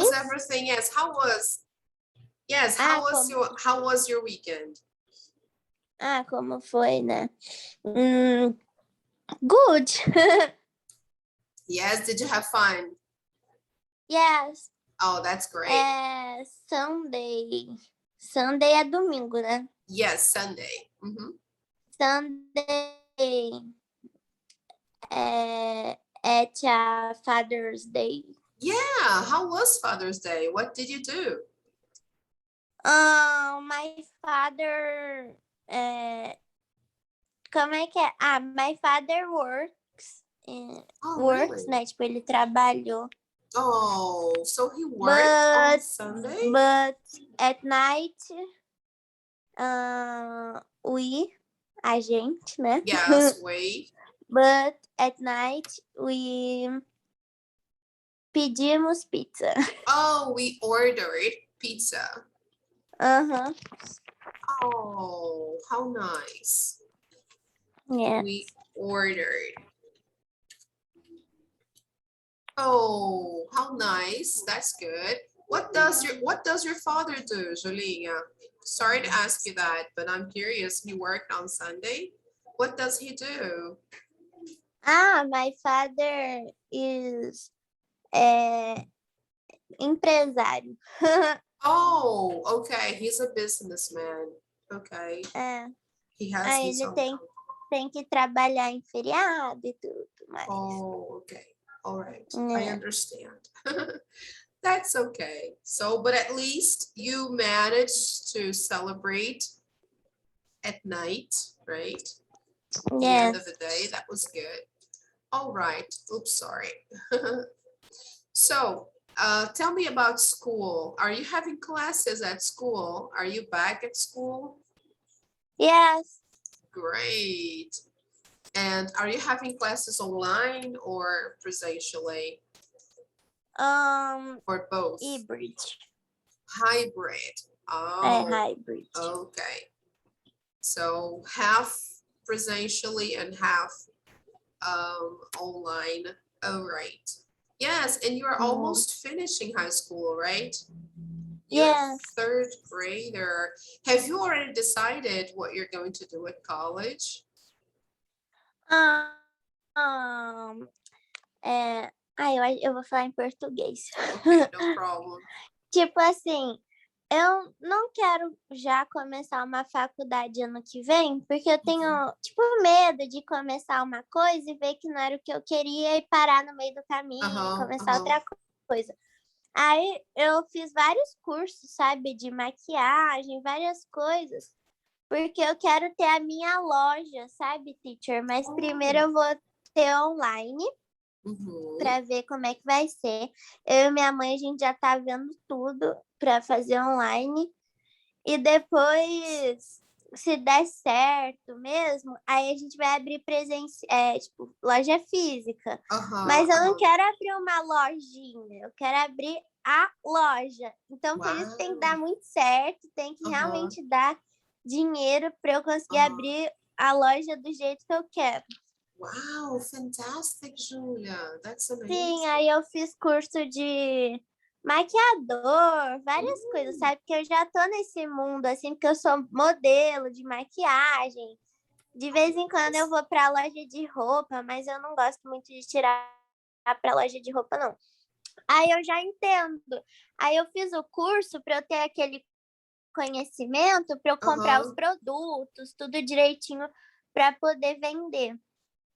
was everything? Yes, how was your weekend? Como foi, né? Good. Yes, did you have fun? Yes. Oh, that's great. Sunday. Sunday é domingo, né? Yes, Sunday. Sunday at Father's Day. Yeah, how was Father's Day? What did you do? My father... como é que é? My father works, Really? né? Tipo, ele trabalhou. Oh, so he worked on Sunday? But at night, a gente, né? Yes, we. But at night, we pedimos pizza. Oh, we ordered pizza. Oh, how nice. Yeah. We ordered. Oh, how nice. That's good. What does your father do, Julinha? Sorry to ask you that, but I'm curious. He worked on Sunday. What does he do? My father is empresário. Oh, okay. He's a businessman. Okay. He has his ele own. tem que trabalhar em feriado e tudo mais. Oh, okay. All right. I understand. That's okay. So, but at least you managed to celebrate at night, right? At the end of the day, that was good. All right. Oops, sorry. So, tell me about school. Are you having classes at school? Are you back at school? Yes. Great. And are you having classes online or presentially? Or both? Hybrid. Hybrid. Oh, hybrid. Okay. So half presentially and half online. Oh, right. Yes, and you're almost finishing high school, right? Yes. Third grader. Have you already decided what you're going to do at college? Eu vou falar em português. Okay, no problem. Tipo assim, eu não quero já começar uma faculdade ano que vem, porque eu tenho, tipo, medo de começar uma coisa e ver que não era o que eu queria e parar no meio do caminho e começar outra coisa. Aí eu fiz vários cursos, sabe, de maquiagem, várias coisas, porque eu quero ter a minha loja, sabe, teacher? Mas primeiro eu vou ter online. Para ver como é que vai ser. Eu e minha mãe, a gente já tá vendo tudo para fazer online. E depois, se der certo mesmo, aí a gente vai abrir tipo, loja física. Mas eu não quero abrir uma lojinha, eu quero abrir a loja. Então, por isso tem que dar muito certo, tem que realmente dar dinheiro para eu conseguir abrir a loja do jeito que eu quero. Wow, fantastic, Julia. That's amazing. Sim, aí eu fiz curso de maquiador, várias coisas, sabe? Porque eu já tô nesse mundo, assim, porque eu sou modelo de maquiagem. De vez em quando eu vou pra loja de roupa, mas eu não gosto muito de tirar pra loja de roupa, não. Aí eu já entendo. Aí eu fiz o curso para eu ter aquele conhecimento, para eu comprar os produtos, tudo direitinho, para poder vender.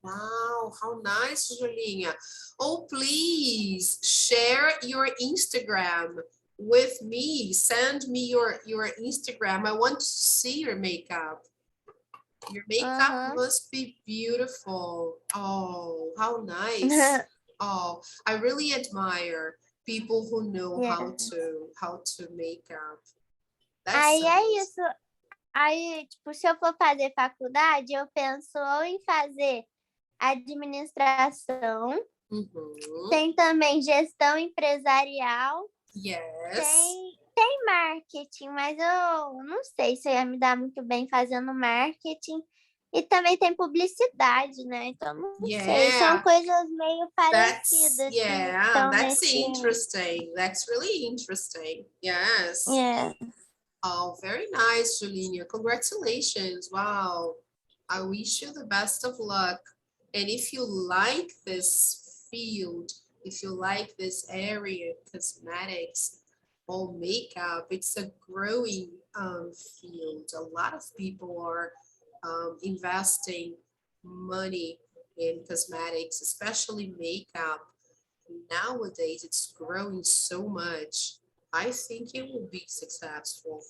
Wow, how nice, Julinha. Oh, please share your Instagram with me. Send me your Instagram. I want to see your makeup. Your makeup must be beautiful. Oh, how nice. Oh, I really admire people who know how to make up. Aí é isso. Aí, tipo, se eu for fazer faculdade, eu penso ou em fazer administração, tem também gestão empresarial, tem marketing, mas eu não sei se eu ia me dar muito bem fazendo marketing, E também tem publicidade, né? Então, não sei. São Yeah, coisas meio that's, parecidas que yeah, estão that's nesse... interesting. That's really interesting. Yes. É. Oh, very nice, Julinha. Congratulations. Wow. I wish you the best of luck. And if you like this field, if you like this area, cosmetics or makeup, it's a growing field. A lot of people are investing money in cosmetics, especially makeup. Nowadays, it's growing so much. I think it will be successful.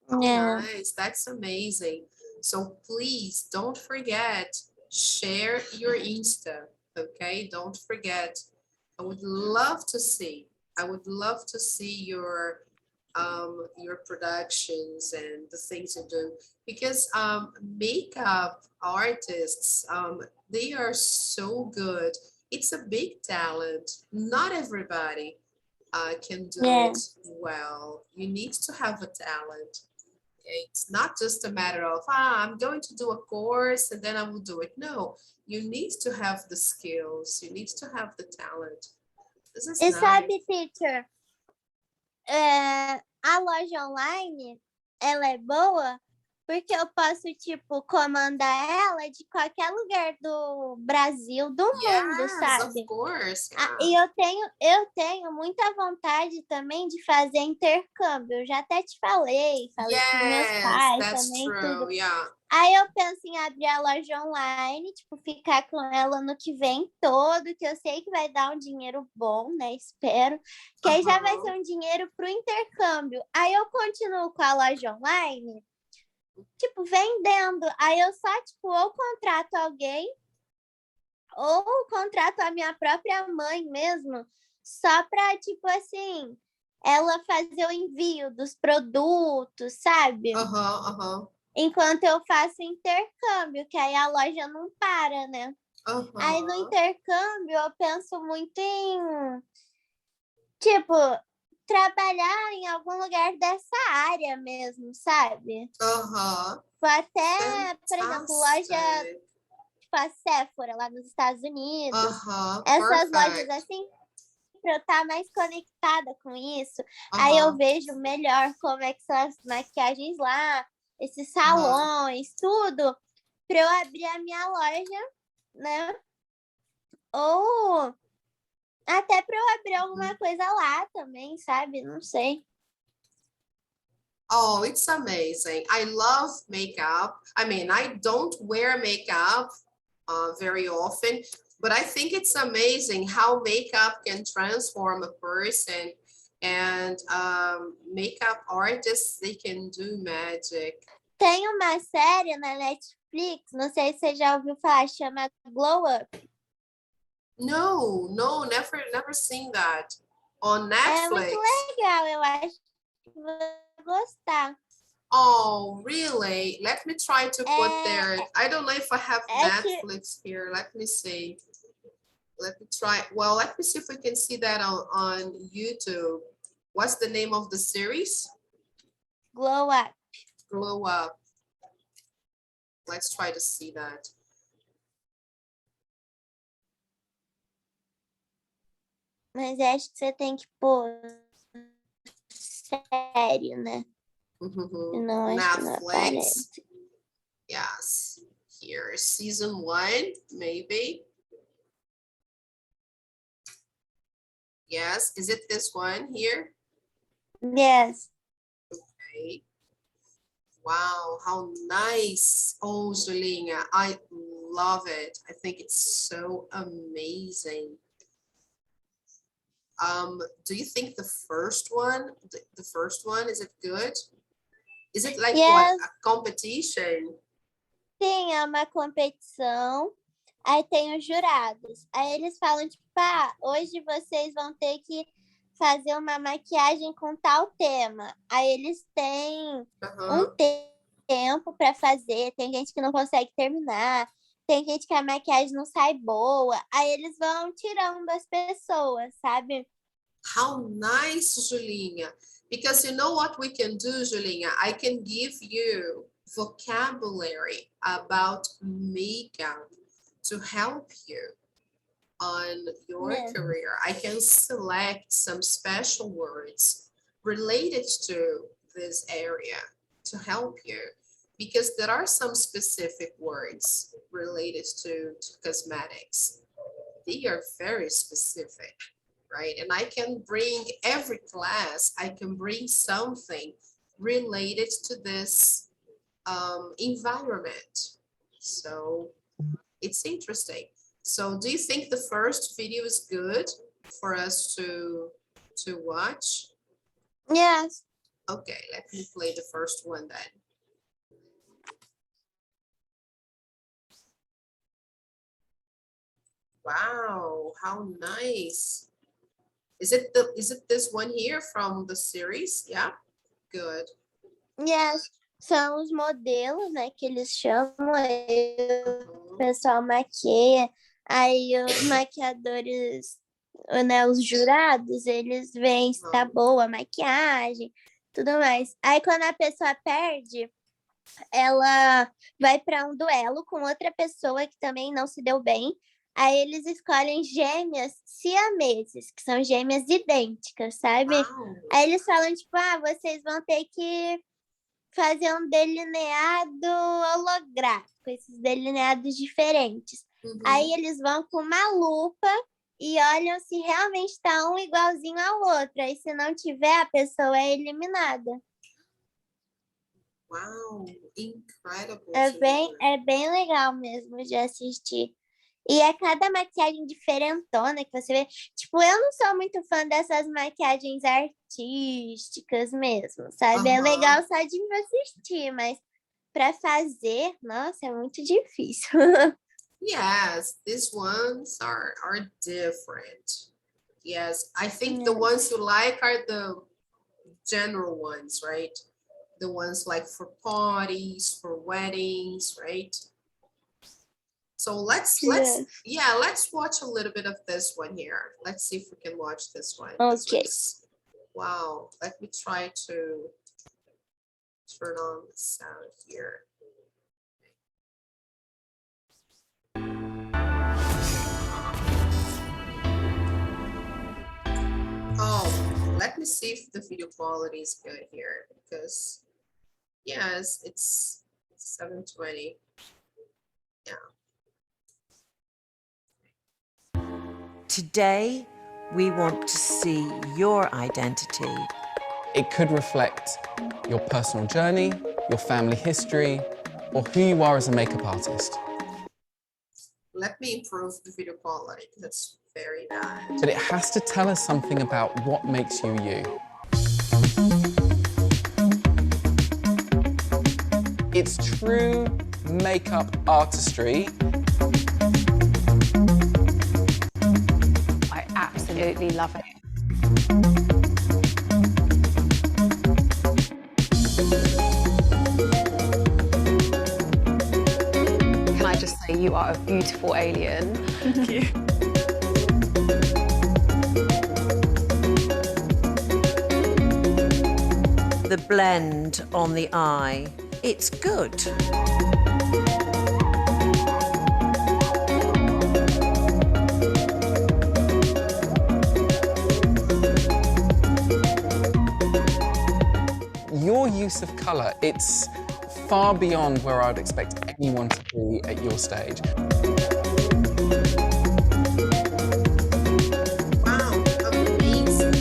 Oh, É. nice. That's amazing. So please don't forget, share your Insta, okay? Don't forget. I would love to see. I would love to see your productions and the things you do because makeup artists they are so good. It's a big talent. Not everybody can do É. it well. You need to have a talent. It's not just a matter of, I'm going to do a course and then I will do it. No, you need to have the skills. You need to have the talent. This is E nice. sabe, teacher, a loja online, ela é boa porque eu posso, tipo, comandar ela de qualquer lugar do Brasil, do mundo, Yes, sabe? of course. E Yeah. eu tenho muita vontade também de fazer intercâmbio. Eu já até te falei com meus Yes, pais that's também, true. tudo. Yeah. Aí eu penso em abrir a loja online, tipo, ficar com ela no que vem todo, que eu sei que vai dar um dinheiro bom, né? Espero. Que aí já vai ser um dinheiro pro intercâmbio. Aí eu continuo com a loja online, tipo, vendendo. Aí eu só, tipo, ou contrato alguém, ou contrato a minha própria mãe mesmo, só pra, tipo assim, ela fazer o envio dos produtos, sabe? Enquanto eu faço intercâmbio, que aí a loja não para, né? Aí no intercâmbio eu penso muito em, tipo, trabalhar em algum lugar dessa área mesmo, sabe? Até, por exemplo, loja, tipo a Sephora lá nos Estados Unidos. Essas lojas assim, pra eu estar mais conectada com isso. Aí eu vejo melhor como é que são as maquiagens lá, esses salões, tudo, para eu abrir a minha loja, né? Ou até para eu abrir alguma coisa lá também, sabe? Não sei. Oh, it's amazing. I love makeup. I mean, I don't wear makeup very often, but I think it's amazing how makeup can transform a person, and makeup artists, they can do magic. Tem uma série na Netflix, não sei se você já ouviu falar, chama Glow Up. No, never seen that. On Netflix. É muito legal, eu acho que vai gostar. Oh, really? Let me try to put there. I don't know if I have Netflix here. Let me see. Let me try. Well, let me see if we can see that on YouTube. What's the name of the series? Glow Up. Glow Up. Let's try to see that. Mas acho que você tem que pôr sério, né? Não, acho que não aparece. Yes. Here, season 1, maybe. Yes. Is it this one here? Yes. Okay. Wow, how nice. Oh, Julinha, I love it. I think it's so amazing. Do you think the first one, is it good? Is it like what, a competition? Sim, é uma competição. Aí tem os jurados. Aí eles falam, tipo, hoje vocês vão ter que fazer uma maquiagem com tal tema. Aí eles têm um tempo para fazer. Tem gente que não consegue terminar. Tem gente que a maquiagem não sai boa. Aí eles vão tirando as pessoas, sabe? How nice, Julinha. Because you know what we can do, Julinha? I can give you vocabulary about makeup to help you on your Yeah. career. I can select some special words related to this area to help you, because there are some specific words related to cosmetics. They are very specific, right? And I can bring every class, I can bring something related to this environment. So it's interesting. So do you think the first video is good for us to watch? Yes. Okay, let me play the first one then. Wow, how nice. Is it this one here from the series? Yeah, good. Yes. São os modelos, né, que eles chamam, aí o pessoal maquia, aí os maquiadores, né, os jurados, eles veem se tá boa a maquiagem, tudo mais. Aí quando a pessoa perde, ela vai para um duelo com outra pessoa que também não se deu bem. Aí eles escolhem gêmeas siameses, que são gêmeas idênticas, sabe? Wow. Aí eles falam, tipo, vocês vão ter que fazer um delineado holográfico, esses delineados diferentes. Uhum. Aí eles vão com uma lupa e olham se realmente está um igualzinho ao outro. Aí se não tiver, a pessoa é eliminada. Wow, incredible. É bem legal mesmo de assistir. E é cada maquiagem diferentona que você vê. Tipo, eu não sou muito fã dessas maquiagens artísticas mesmo, sabe? É legal só de assistir, mas para fazer, nossa, é muito difícil. Yes, these ones are different. Yes, I think the ones you like are the general ones, right? The ones like for parties, for weddings, right? So let's watch a little bit of this one here. Let's see if we can watch this one. Okay. Wow, let me try to turn on the sound here. Oh, let me see if the video quality is good here, because yes, it's 720. Yeah. Today, we want to see your identity. It could reflect your personal journey, your family history, or who you are as a makeup artist. Let me improve the video quality because it's very bad. But it has to tell us something about what makes you you. It's true makeup artistry. I absolutely love it. Can I just say you are a beautiful alien? Thank you. The blend on the eye, it's good. Your use of colour, it's far beyond where I'd expect anyone to be at your stage. Wow, amazing.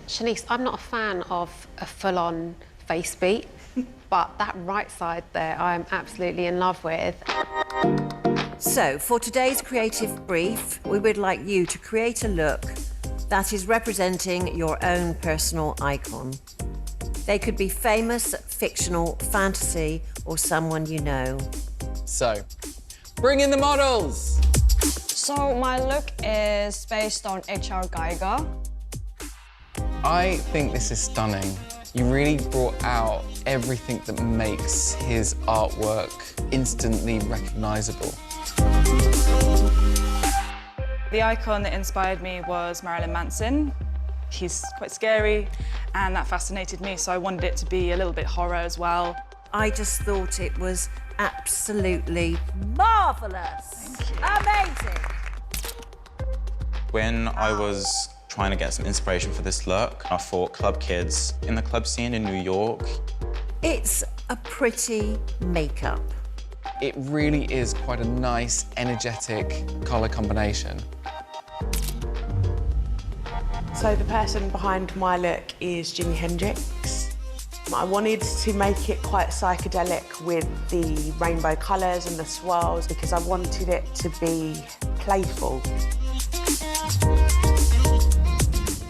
Shanice, I'm not a fan of a full-on face beat, but that right side there I am absolutely in love with. So, for today's creative brief, we would like you to create a look that is representing your own personal icon. They could be famous, fictional, fantasy, or someone you know. So, bring in the models! So my look is based on H.R. Geiger. I think this is stunning. You really brought out everything that makes his artwork instantly recognisable. The icon that inspired me was Marilyn Manson. He's quite scary, and that fascinated me, so I wanted it to be a little bit horror as well. I just thought it was absolutely marvellous. Amazing. When I was trying to get some inspiration for this look, I thought club kids in the club scene in New York. It's a pretty makeup. It really is quite a nice, energetic colour combination. So the person behind my look is Jimi Hendrix. I wanted to make it quite psychedelic with the rainbow colours and the swirls because I wanted it to be playful.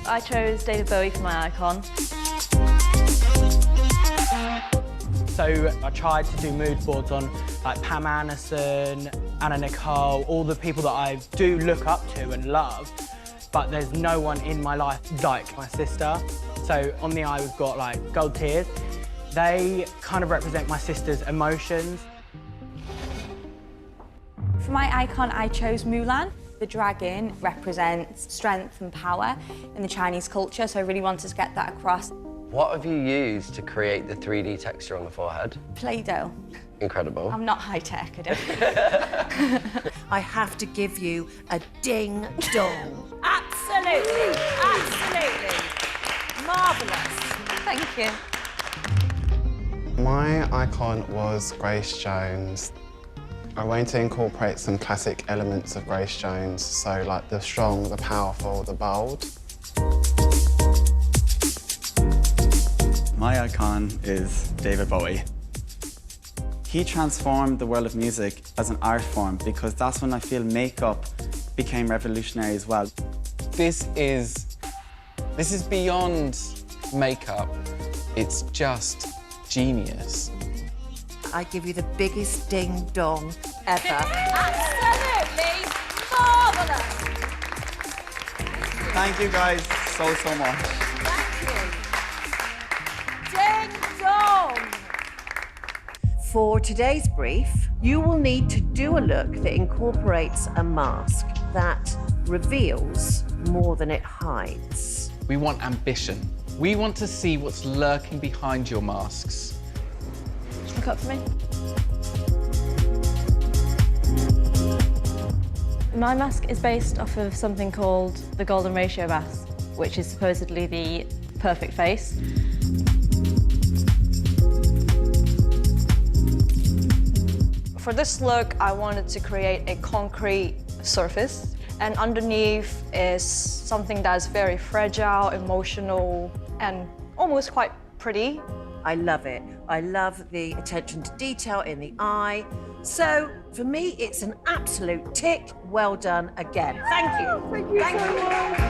I chose David Bowie for my icon. So I tried to do mood boards on like Pam Anderson, Anna Nicole, all the people that I do look up to and love, but there's no one in my life like my sister. So on the eye we've got like gold tears. They kind of represent my sister's emotions. For my icon, I chose Mulan. The dragon represents strength and power in the Chinese culture, so I really wanted to get that across. What have you used to create the 3D texture on the forehead? Play-Doh. Incredible. I'm not high-tech, I don't. I have to give you a ding-dong. Absolutely, absolutely. Marvellous. Thank you. My icon was Grace Jones. I wanted to incorporate some classic elements of Grace Jones, so like the strong, the powerful, the bold. My icon is David Bowie. He transformed the world of music as an art form because that's when I feel makeup became revolutionary as well. This is beyond makeup. It's just genius. I give you the biggest ding-dong ever. Absolutely marvellous. Thank you guys so much. Ding-dong! For today's brief, you will need to do a look that incorporates a mask that reveals more than it hides. We want ambition. We want to see what's lurking behind your masks. Look up for me. My mask is based off of something called the golden ratio mask, which is supposedly the perfect face. For this look, I wanted to create a concrete surface, and underneath is something that's very fragile, emotional, and almost quite pretty. I love it. I love the attention to detail in the eye. So, for me, it's an absolute tick. Well done again. Thank you. Thank you so much.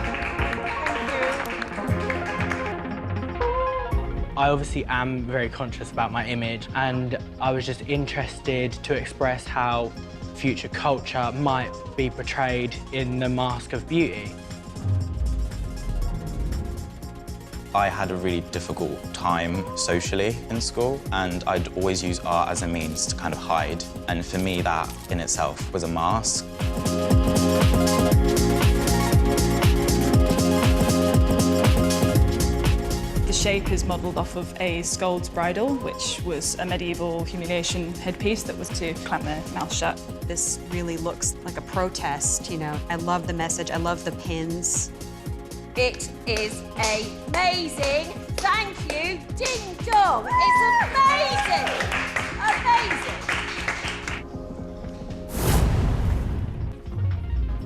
I obviously am very conscious about my image, and I was just interested to express how future culture might be portrayed in the mask of beauty. I had a really difficult time socially in school, and I'd always use art as a means to kind of hide. And for me, that in itself was a mask. The shape is modelled off of a Scold's bridle, which was a medieval humiliation headpiece that was to clamp the mouth shut. This really looks like a protest, you know. I love the message, I love the pins. It is amazing. Thank you, Ding Dong. It's amazing. Amazing.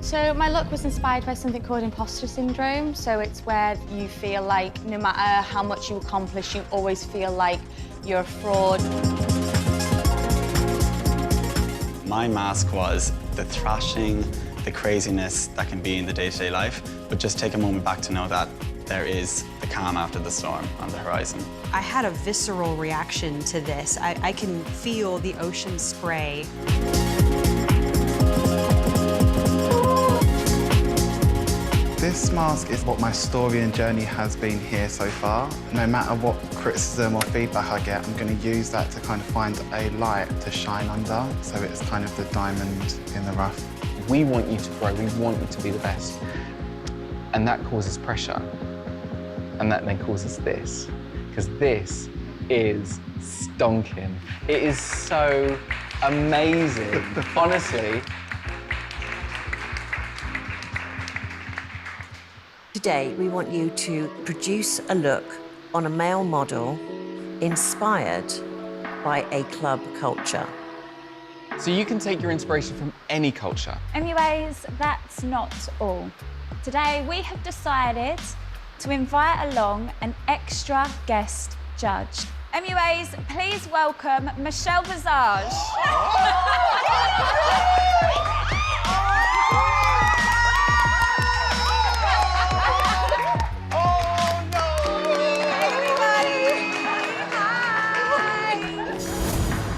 So my look was inspired by something called imposter syndrome. So it's where you feel like no matter how much you accomplish, you always feel like you're a fraud. My mask was the thrashing, the craziness that can be in the day-to-day life, but just take a moment back to know that there is the calm after the storm on the horizon. I had a visceral reaction to this. I can feel the ocean spray. This mask is what my story and journey has been here so far. No matter what criticism or feedback I get, I'm going to use that to kind of find a light to shine under. So it's kind of the diamond in the rough, if We want you to grow, we want you to be the best. And that causes pressure. And that then causes this, because this is stonking. It is so amazing, honestly. Today, we want you to produce a look on a male model inspired by a club culture. So you can take your inspiration from any culture. Anyways, that's not all. Today, we have decided to invite along an extra guest judge. Anyways, please welcome Michelle Visage.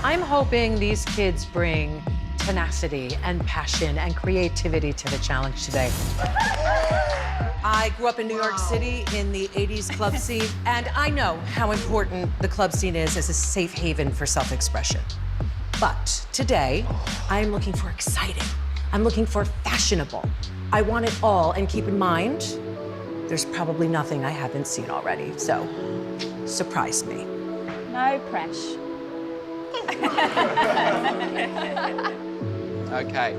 I'm hoping these kids bring tenacity and passion and creativity to the challenge today. I grew up in New York City in the 80s club scene, and I know how important the club scene is as a safe haven for self-expression. But today, I'm looking for exciting. I'm looking for fashionable. I want it all, and keep in mind, there's probably nothing I haven't seen already, so surprise me. No pressure. Okay.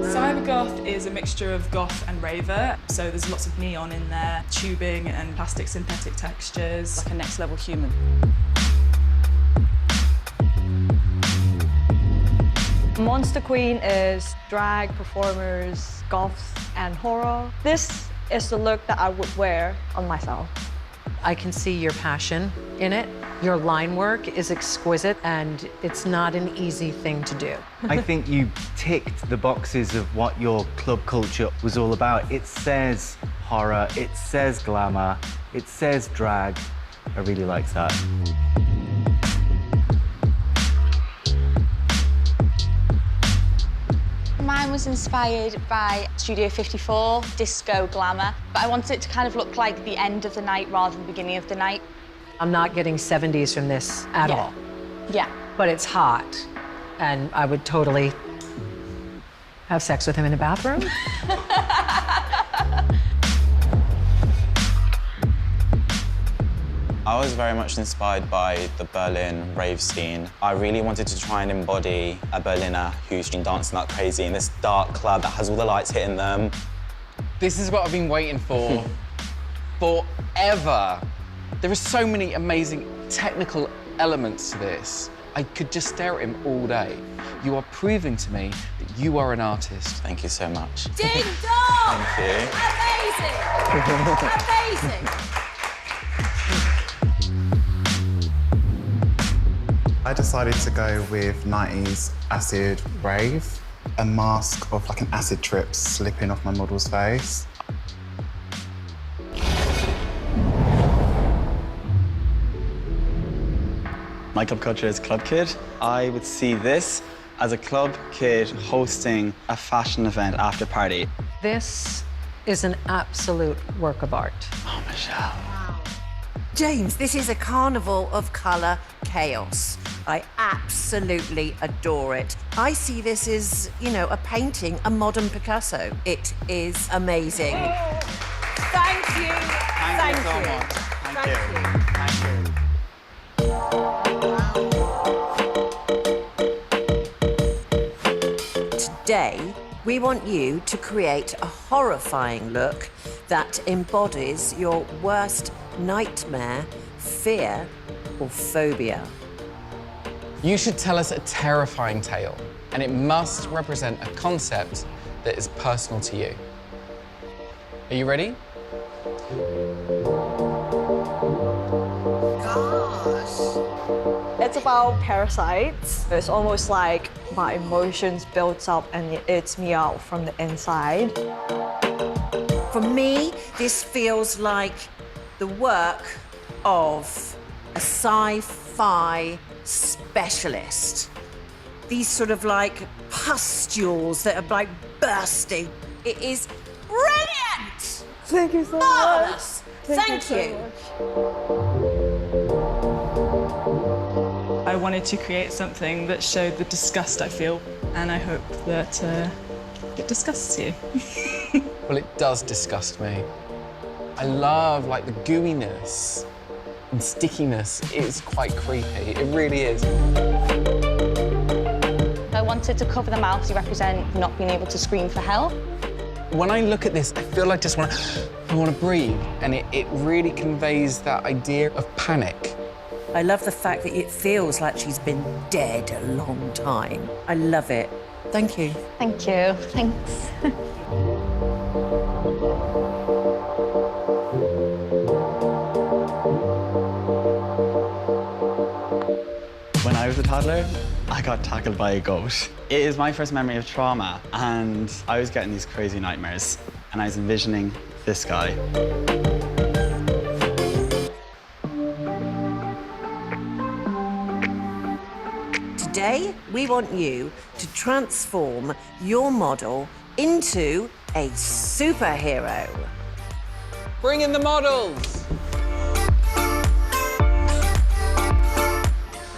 Cybergoth is a mixture of goth and raver, so there's lots of neon in there, tubing and plastic synthetic textures. Like a next level human. Monster Queen is drag performers, goths, and horror. This is the look that I would wear on myself. I can see your passion in it. Your line work is exquisite, and it's not an easy thing to do. I think you ticked the boxes of what your club culture was all about. It says horror, it says glamour, it says drag. I really liked that. Mine was inspired by Studio 54, disco glamour, but I wanted it to kind of look like the end of the night rather than the beginning of the night. I'm not getting 70s from this at all. Yeah. But it's hot, and I would totally have sex with him in the bathroom. I was very much inspired by the Berlin rave scene. I really wanted to try and embody a Berliner who's been dancing like crazy in this dark club that has all the lights hitting them. This is what I've been waiting for forever. There are so many amazing technical elements to this. I could just stare at him all day. You are proving to me that you are an artist. Thank you so much. Ding dong! Thank you. Amazing! Amazing! I decided to go with 90s acid rave, a mask of like an acid trip slipping off my model's face. My club culture is club kid. I would see this as a club kid hosting a fashion event after party. This is an absolute work of art. Oh, Michelle. James, this is a carnival of colour chaos. I absolutely adore it. I see this as, you know, a painting, a modern Picasso. It is amazing. Thank you. Thank you so much. Thank you. Today, we want you to create a horrifying look that embodies your worst nightmare, fear, or phobia. You should tell us a terrifying tale, and it must represent a concept that is personal to you. Are you ready? It's about parasites. It's almost like my emotions built up and it eats me out from the inside. For me, this feels like the work of a sci-fi specialist. These sort of like pustules that are like bursting. It is brilliant! Thank you so Marvelous. much. Thank you. So much. wanted to create something that showed the disgust I feel, and I hope that it disgusts you. Well, it does disgust me. I love, like, the gooiness and stickiness. It's quite creepy. It really is. I wanted to cover the mouth to represent not being able to scream for help. When I look at this, I feel like I want to breathe, and it really conveys that idea of panic. I love the fact that it feels like she's been dead a long time. I love it. Thank you. Thank you. Thanks. When I was a toddler, I got tackled by a goat. It is my first memory of trauma, and I was getting these crazy nightmares, and I was envisioning this guy. Today, we want you to transform your model into a superhero. Bring in the models!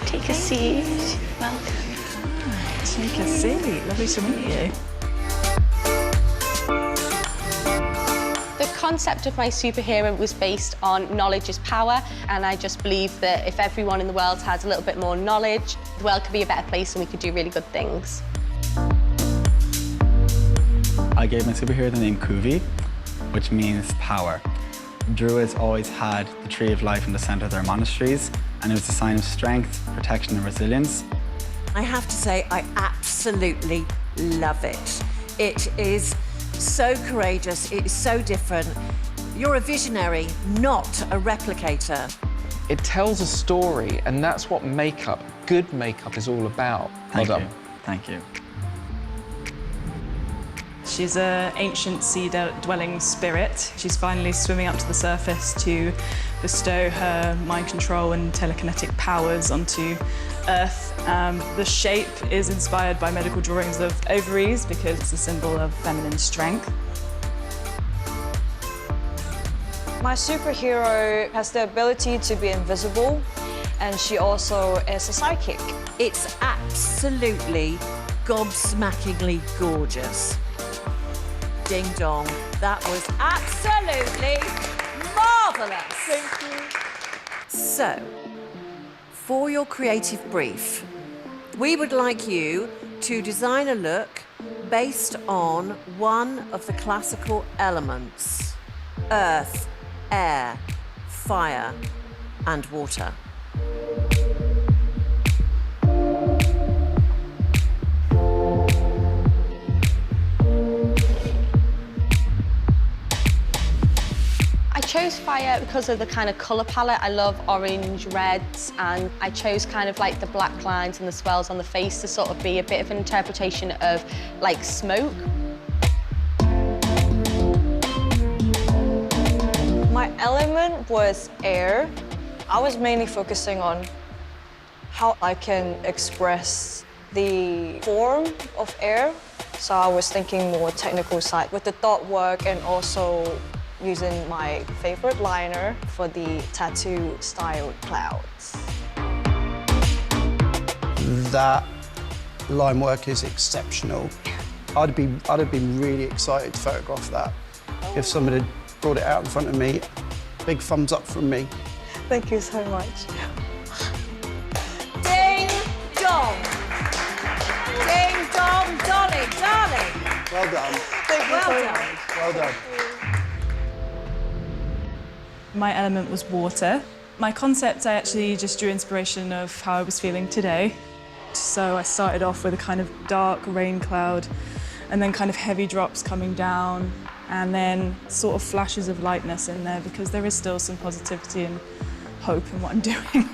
Take a seat. Welcome. Take a seat. Lovely to meet you. The concept of my superhero was based on knowledge is power, and I just believe that if everyone in the world had a little bit more knowledge, the world could be a better place and we could do really good things. I gave my superhero the name Kuvi, which means power. Druids always had the tree of life in the center of their monasteries, and it was a sign of strength, protection, and resilience. I have to say, I absolutely love it. It is so courageous, it is so different. You're a visionary, not a replicator. It tells a story, and that's what makeup, good makeup, is all about. Thank Well you. done. Thank you. She's an ancient sea-dwelling spirit. She's finally swimming up to the surface to bestow her mind control and telekinetic powers onto Earth. The shape is inspired by medical drawings of ovaries because it's a symbol of feminine strength. My superhero has the ability to be invisible, and she also is a psychic. It's absolutely gobsmackingly gorgeous. Ding dong. That was absolutely marvellous. Thank you. So, for your creative brief, we would like you to design a look based on one of the classical elements: earth, air, fire, and water. I chose fire because of the kind of colour palette. I love orange, reds, and I chose kind of like the black lines and the swells on the face to sort of be a bit of an interpretation of like smoke. My element was air. I was mainly focusing on how I can express the form of air. So I was thinking more technical side with the dot work and also using my favorite liner for the tattoo style clouds. That line work is exceptional. I'd have been really excited to photograph that. If somebody had brought it out in front of me, big thumbs up from me. Thank you so much. Ding dong. Ding dong, darling. Well done. Thank you Well so done. much. Well done. My element was water. My concept, I actually just drew inspiration of how I was feeling today. So I started off with a kind of dark rain cloud and then kind of heavy drops coming down and then sort of flashes of lightness in there because there is still some positivity and hope in what I'm doing.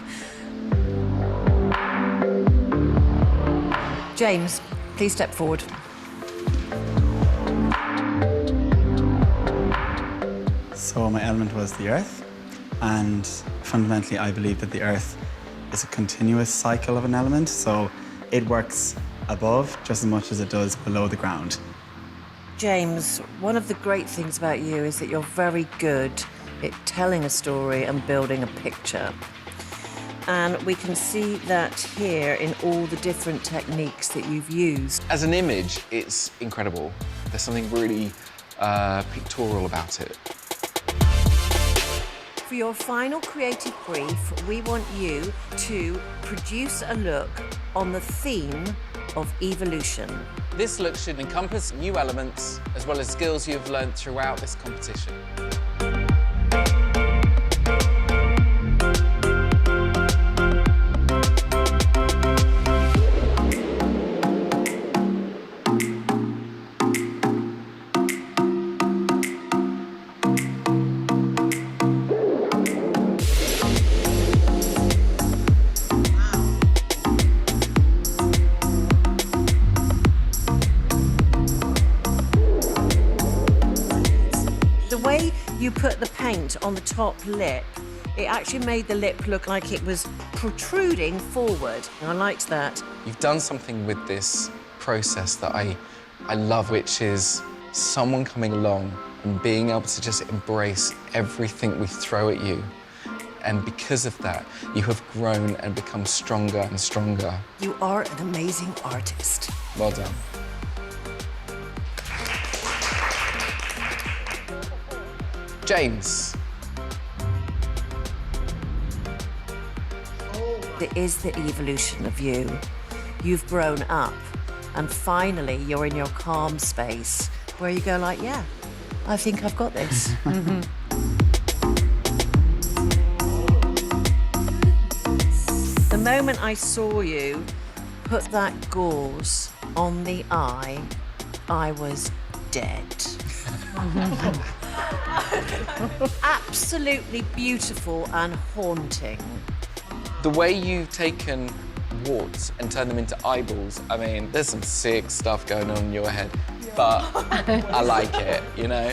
James, please step forward. So my element was the earth, and fundamentally I believe that the earth is a continuous cycle of an element, so it works above just as much as it does below the ground. James, one of the great things about you is that you're very good at telling a story and building a picture. And we can see that here in all the different techniques that you've used. As an image, it's incredible. There's something really pictorial about it. For your final creative brief, we want you to produce a look on the theme of evolution. This look should encompass new elements as well as skills you've learned throughout this competition. The way you put the paint on the top lip, it actually made the lip look like it was protruding forward. I liked that. You've done something with this process that I love, which is someone coming along and being able to just embrace everything we throw at you. And because of that, you have grown and become stronger and stronger. You are an amazing artist. Well done. James. It is the evolution of you. You've grown up, and finally you're in your calm space where you go like, yeah, I think I've got this. The moment I saw you put that gauze on the eye, I was dead. Absolutely beautiful and haunting. The way you've taken warts and turned them into eyeballs, I mean, there's some sick stuff going on in your head, but I like it, you know?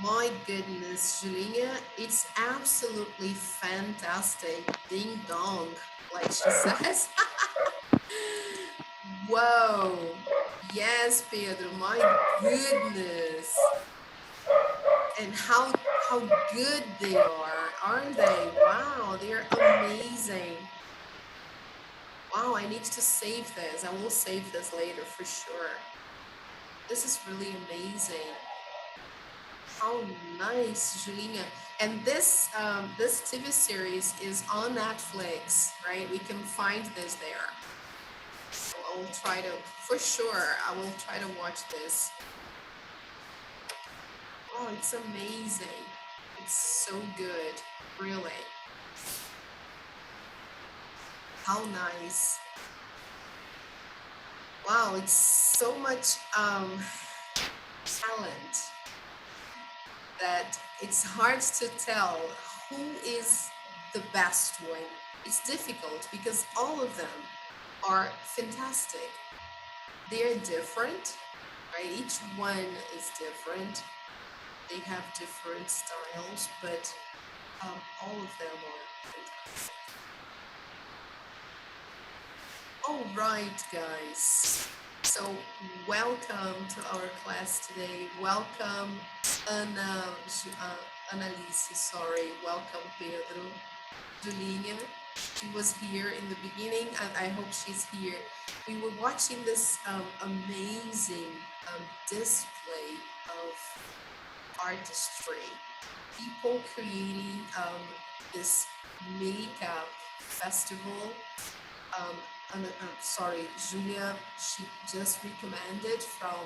My goodness, Julia, it's absolutely fantastic. Ding dong, like she says. Whoa. Yes, Pedro, my goodness. And how good they are, aren't they? Wow, they're amazing. Wow, I need to save this. I will save this later for sure. This is really amazing. How nice, Julinha. And this this TV series is on Netflix, right? We can find this there. So I will try to, for sure, I will try to watch this. Oh, it's amazing. It's so good, really. How nice. Wow, it's so much talent that it's hard to tell who is the best one. It's difficult because all of them are fantastic. They're different, right? Each one is different. They have different styles, but all of them are fantastic. All right, guys. So welcome to our class today. Welcome, Annalise, sorry. Welcome, Pedro. Julinha, she was here in the beginning, and I hope she's here. We were watching this amazing display of artistry. People creating this makeup festival. Sorry, Julia, she just recommended from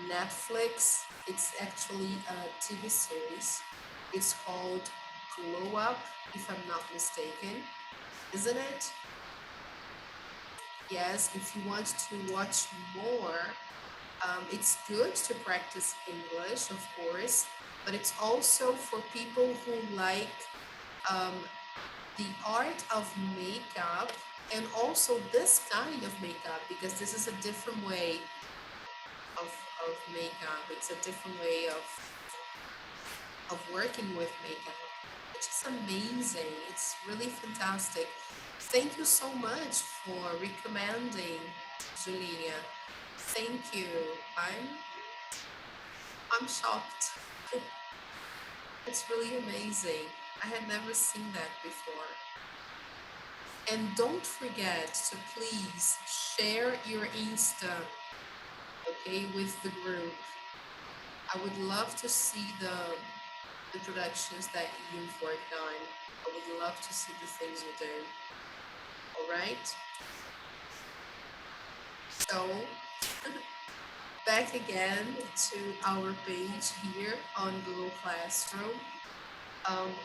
Netflix. It's actually a TV series. It's called Glow Up, if I'm not mistaken, isn't it? Yes, if you want to watch more, it's good to practice English, of course, but it's also for people who like the art of makeup and also this kind of makeup, because this is a different way of makeup. It's a different way of working with makeup, which is amazing. It's really fantastic. Thank you so much for recommending, Julia. Thank you. I'm shocked. It's really amazing. I had never seen that before. And don't forget to please share your Insta, okay, with the group. I would love to see the productions that you've worked on. I would love to see the things you do. All right? So, back again to our page here on Google Classroom.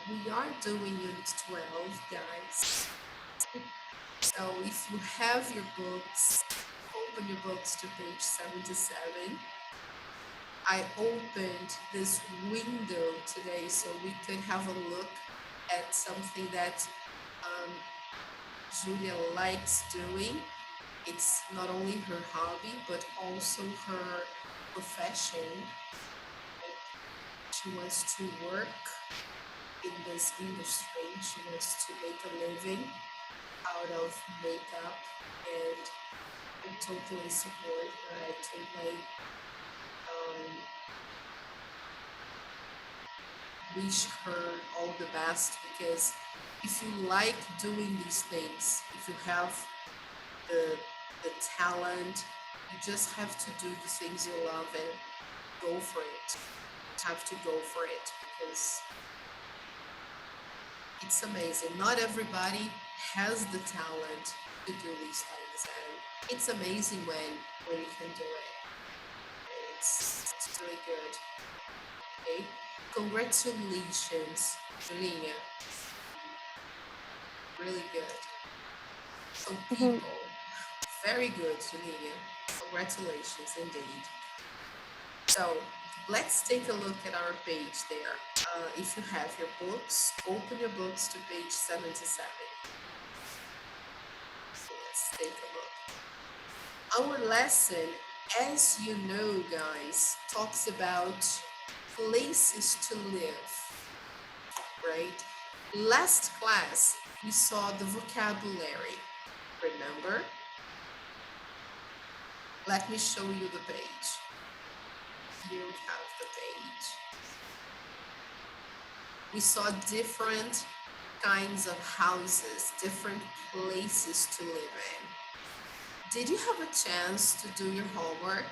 We are doing Unit 12, guys. So if you have your books, open your books to page 77. I opened this window today so we could have a look at something that Julia likes doing. It's not only her hobby, but also her profession. She wants to work in this industry. She wants to make a living out of makeup, and I totally support her. I totally wish her all the best, because if you like doing these things, if you have the talent, you just have to do the things you love and go for it. You have to go for it because it's amazing. Not everybody has the talent to do these things, and it's amazing when you can do it. It's really good. Okay, congratulations, Julia. Really good. So people, very good, Julia. Congratulations indeed. So let's take a look at our page there. If you have your books, open your books to page 77. Let's take a look. Our lesson, as you know, guys, talks about places to live, right? Last class, we saw the vocabulary, remember? Let me show you the page. Here we have the page. We saw different kinds of houses, different places to live in. Did you have a chance to do your homework?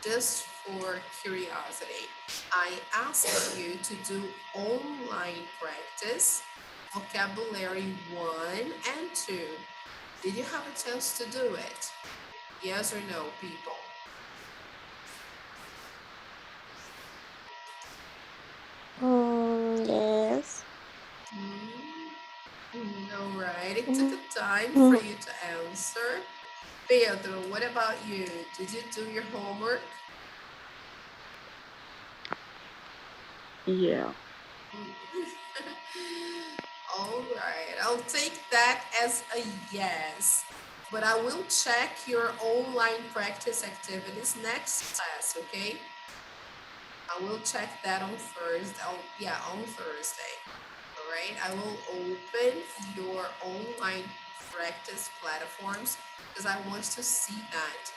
Just for curiosity, I asked you to do online practice, vocabulary 1 and 2. Did you have a chance to do it? Yes or no, people? Yes. All right, it took a time for you to answer. Pedro, what about you? Did you do your homework? Yeah. All right, I'll take that as a yes, but I will check your online practice activities next class, okay? I will check that on Thursday. Oh, yeah, on Thursday. All right, I will open your online practice platforms because I want to see that.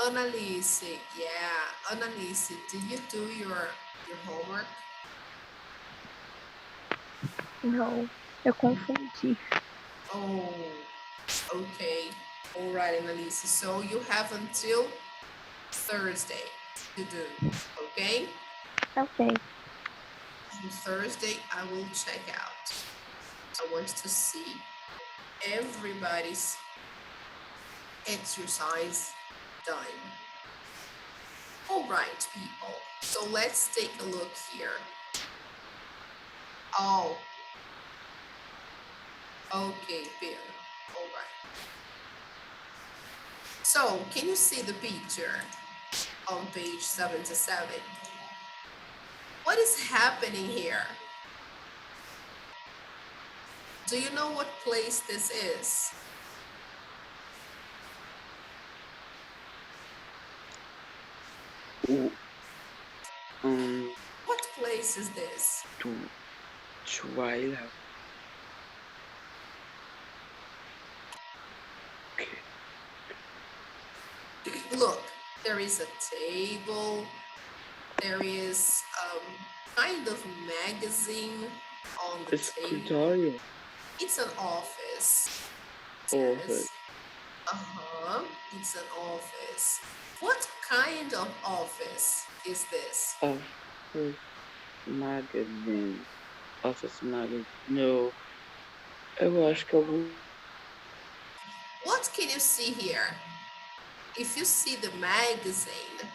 Annalise, yeah, Annalise, did you do your homework? Não, eu confundi. Oh, okay. All right, Annalise. So you have until Thursday to do, okay? Okay. On Thursday, I will check out. I want to see everybody's exercise done. All right, people. So let's take a look here. Oh, okay, Bill. All right. So, can you see the picture on page 77? What is happening here? Do you know what place this is? What place is this? Twilight. Look, there is a table, there is kind of magazine on the table. Escritório. It's an office. Office. It's an office. What kind of office is this? Office magazine. Office magazine. No. Eu acho que eu vou. What can you see here? If you see the magazine,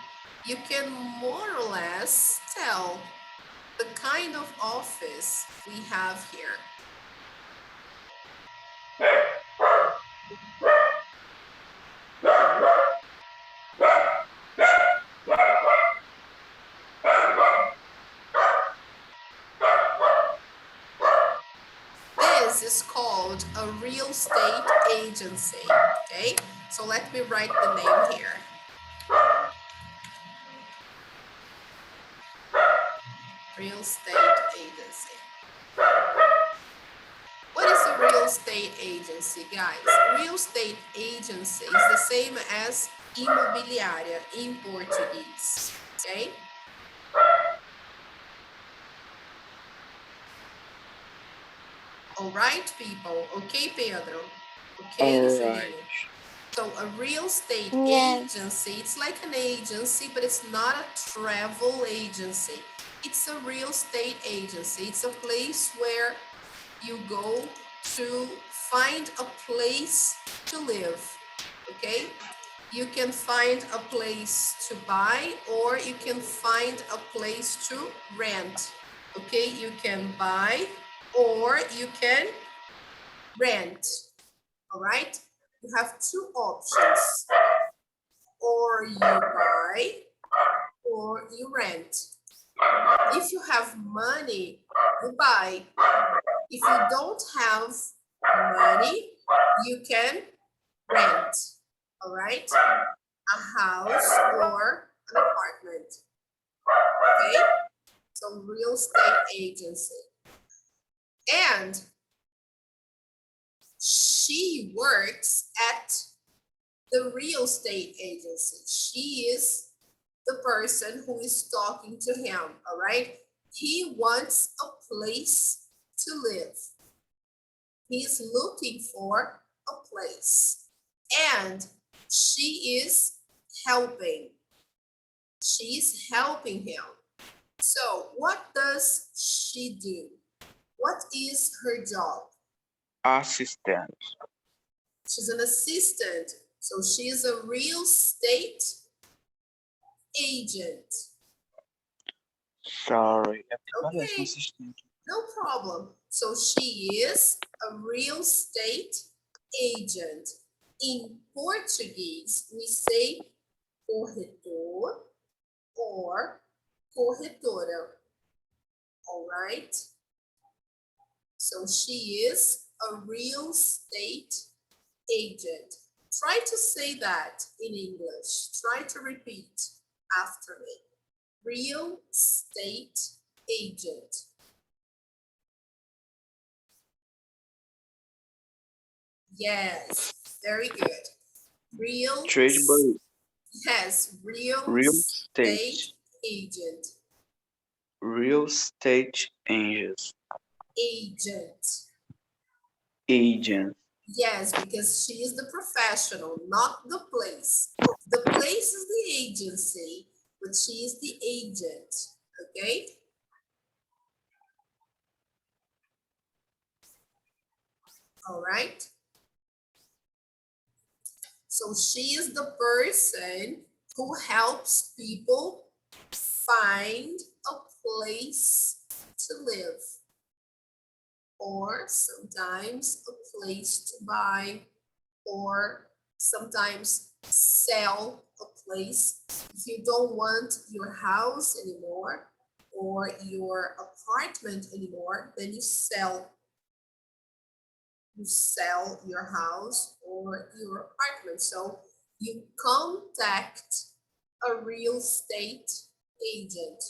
you can more or less tell the kind of office we have here. This is called a real estate agency, okay? So let me write the name here. Real estate agency. What is a real estate agency, guys? Real estate agency is the same as imobiliária in Portuguese, okay? All right, people. Okay, Pedro. Okay, Alright. So a real estate Yes. agency, it's like an agency, but it's not a travel agency. It's a real estate agency. It's a place where you go to find a place to live, okay? You can find a place to buy or you can find a place to rent, okay? You can buy or you can rent, all right? You have two options, or you buy or you rent. If you have money, you buy. If you don't have money, you can rent, all right? A house or an apartment, okay? So real estate agency. And she works at the real estate agency. She is the person who is talking to him, all right? He wants a place to live. He's looking for a place. And she is helping. She's helping him. So what does she do? What is her job? Assistant. She's an assistant. So she's a real estate agent. Sorry. Okay, no problem. So she is a real estate agent. In Portuguese, we say corretor or corretora. All right? So she is a real estate agent. Try to say that in English. Try to repeat after me. Real estate agent. Yes, very good. Real Yes, real estate agent. Real estate agents. Agent. Agent. Yes, because she is the professional, not the place. The place is the agency, but she is the agent. Okay? All right. So she is the person who helps people find a place to live, or sometimes a place to buy, or sometimes sell a place. If you don't want your house anymore or your apartment anymore, then you sell you sell your house or your apartment. So you contact a real estate agent.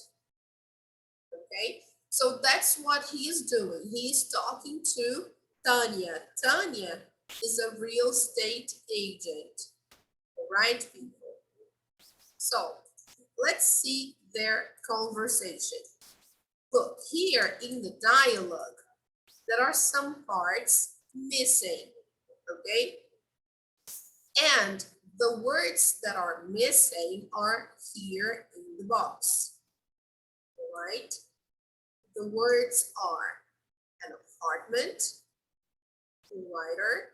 Okay, so that's what he is doing. He is talking to Tanya. Tanya is a real estate agent. All right, people. So let's see their conversation. Look, here in the dialogue, there are some parts missing, okay? And the words that are missing are here in the box, all right? The words are an apartment, writer,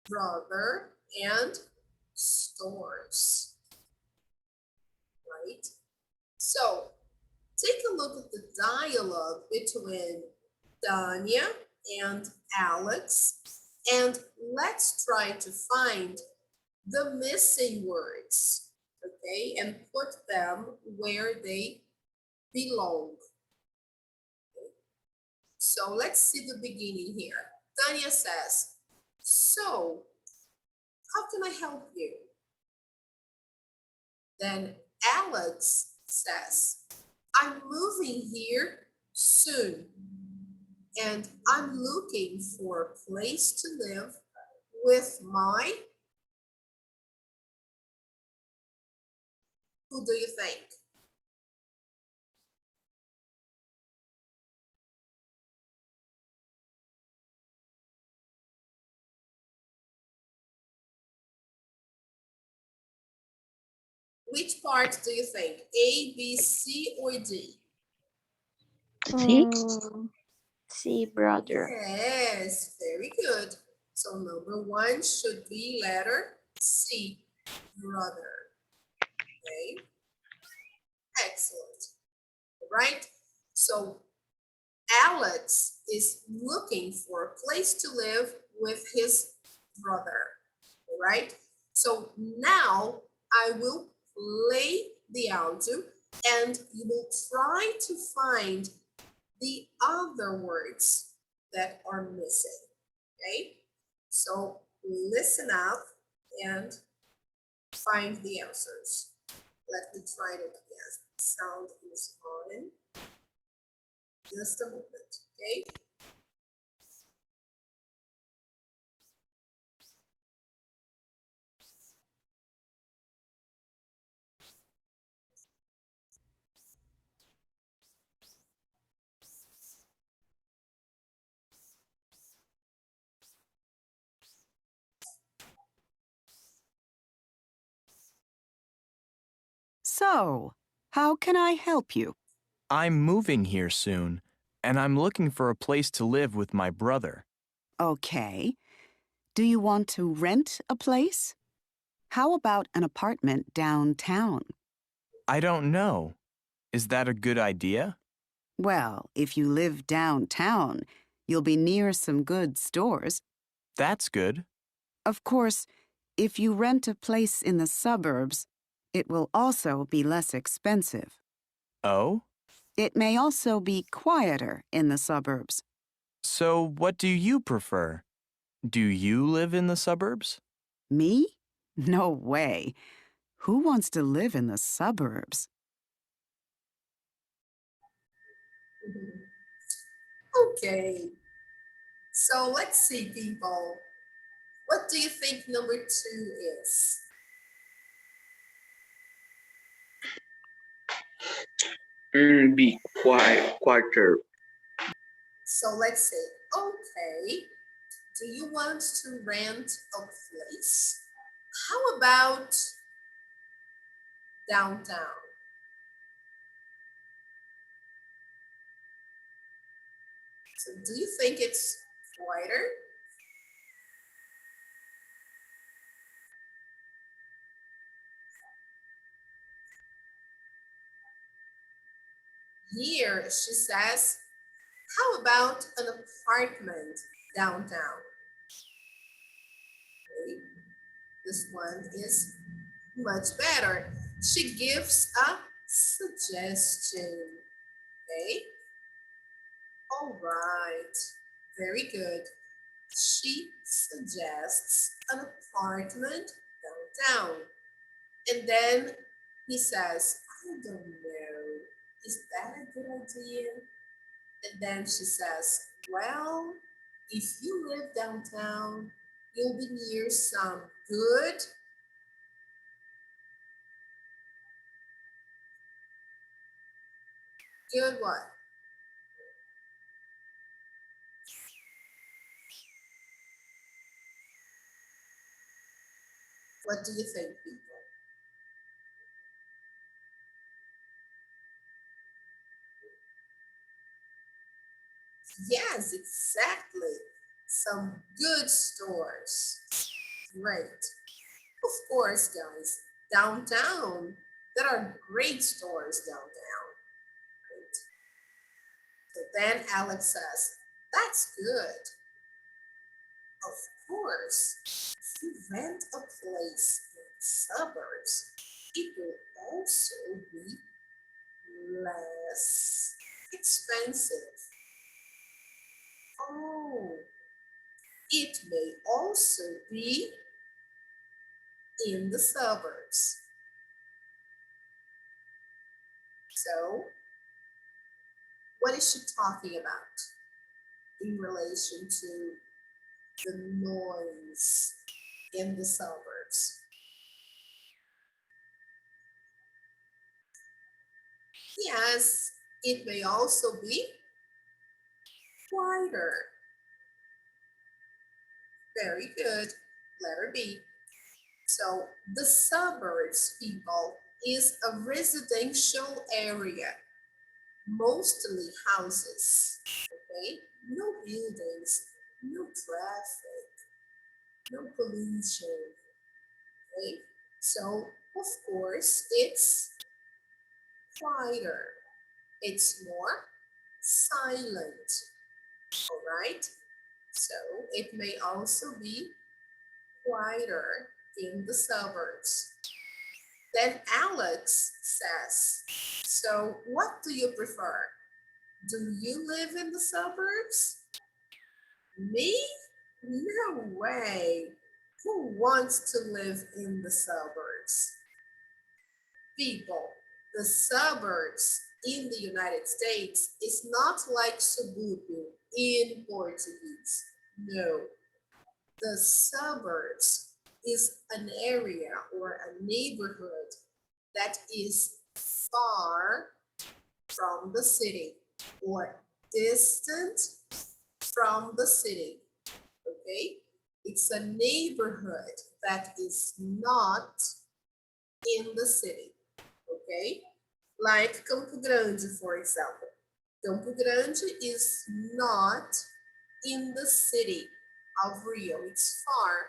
brother, and stores, right? So take a look at the dialogue between Tanya and Alex, and let's try to find the missing words, okay, and put them where they belong. Okay. So let's see the beginning here. Tanya says, so how can I help you? Then Alex says, I'm moving here soon, and I'm looking for a place to live with my, who do you think? Which part do you think? A, B, C, or D? C. C, brother. Yes, very good. So number one should be letter C, brother. Okay, excellent. Right? So Alex is looking for a place to live with his brother. All right? So now I will play the audio and you will try to find the other words that are missing. Okay? So listen up and find the answers. Let me try it again. Sound is on. Just a moment, okay? So, how can I help you? I'm moving here soon, and I'm looking for a place to live with my brother. Okay. Do you want to rent a place? How about an apartment downtown? I don't know. Is that a good idea? Well, if you live downtown, you'll be near some good stores. That's good. Of course, if you rent a place in the suburbs, it will also be less expensive. Oh? It may also be quieter in the suburbs. So what do you prefer? Do you live in the suburbs? Me? No way. Who wants to live in the suburbs? Okay, so let's see, people. What do you think number two is? Be quiet, quieter. So let's say, okay, do you want to rent a place? How about downtown? So do you think it's quieter? Here she says, how about an apartment downtown? Okay. This one is much better. She gives a suggestion. Okay. All right. Very good. She suggests an apartment downtown. And then he says, I don't know, is that a good idea? And then she says, well, if you live downtown, you'll be near some good what? What do you think, people? Yes, exactly. Some good stores. Great. Of course, guys, downtown, there are great stores downtown. Right? So then Alex says, that's good. Of course, if you rent a place in the suburbs, it will also be less expensive. Oh, it may also be in the suburbs. So, what is she talking about in relation to the noise in the suburbs? Yes, it may also be quieter. Very good. Letter B. So the suburbs, people, is a residential area, mostly houses, okay? No buildings, no traffic, no pollution, okay? So, of course, it's quieter. It's more silent, all right? So it may also be quieter in the suburbs. Then Alex says, so what do you prefer? Do you live in the suburbs? Me? No way. Who wants to live in the suburbs? People, the suburbs in the United States is not like subúrbio in Portuguese. No, the suburbs is an area or a neighborhood that is far from the city or distant from the city, okay? It's a neighborhood that is not in the city, okay? Like Campo Grande, for example. Campo Grande is not in the city of Rio, it's far.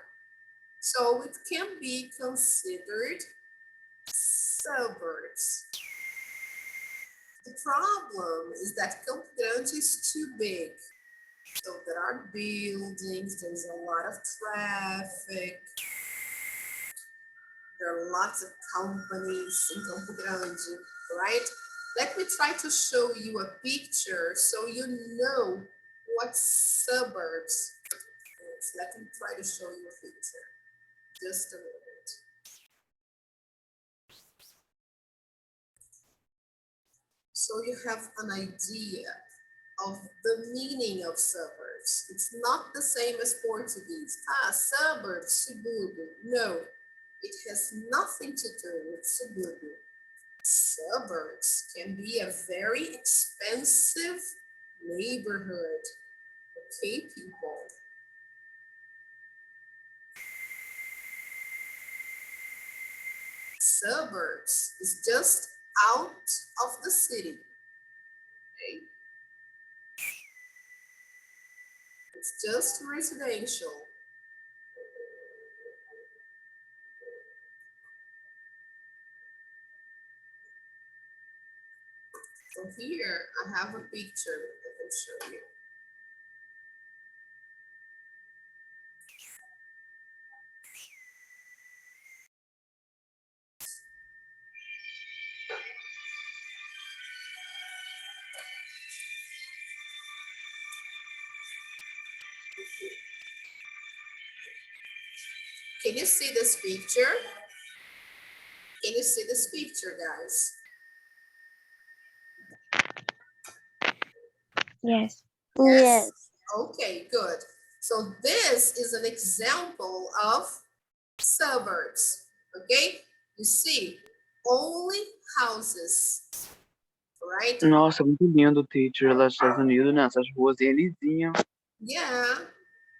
So it can be considered suburbs. The problem is that Campo Grande is too big. So there are buildings, there's a lot of traffic, there are lots of companies in Campo Grande, right? Let me try to show you a picture so you know what suburbs is. Let me try to show you a picture. Just a minute. So you have an idea of the meaning of suburbs. It's not the same as Portuguese. Suburbs, subúrbio. No, it has nothing to do with subúrbio. Suburbs can be a very expensive neighborhood. Okay, people. Suburbs is just out of the city. Okay? It's just residential. So here I have a picture I can show you. Can you see this picture? Can you see this picture, guys? Yes. Yes. Okay, good. So this is an example of suburbs. Okay, you see, only houses, right? Nossa, muito lindo, teacher, lá nos Estados Unidos, né? Essas ruas lisinhas. Yeah.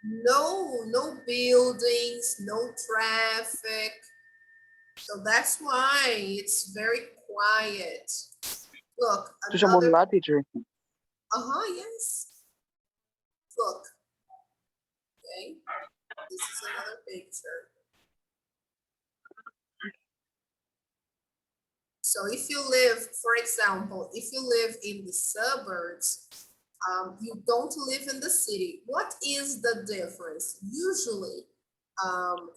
No buildings, no traffic. So that's why it's very quiet. Look, Tu já morou another. lá, teacher? Yes. Look. Okay. This is another picture. So if you live, for example, if you live in the suburbs, you don't live in the city. What is the difference? Usually,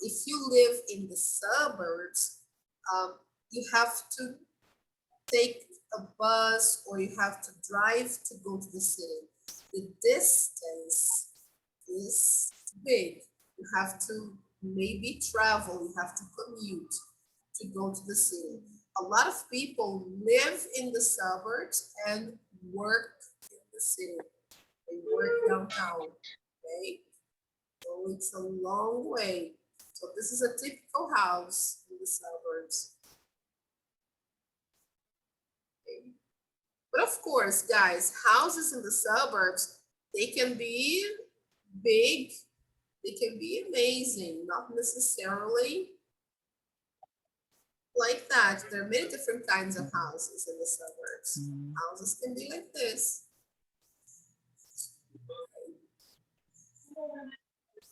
if you live in the suburbs, you have to take a bus or you have to drive to go to the city. The distance is big. You have to maybe travel, you have to commute to go to the city. A lot of people live in the suburbs and work in the city. They work downtown, okay? So it's a long way. So this is a typical house in the suburbs. Okay. But of course, guys, houses in the suburbs, they can be big, they can be amazing, not necessarily like that. There are many different kinds of houses in the suburbs. Houses can be like this.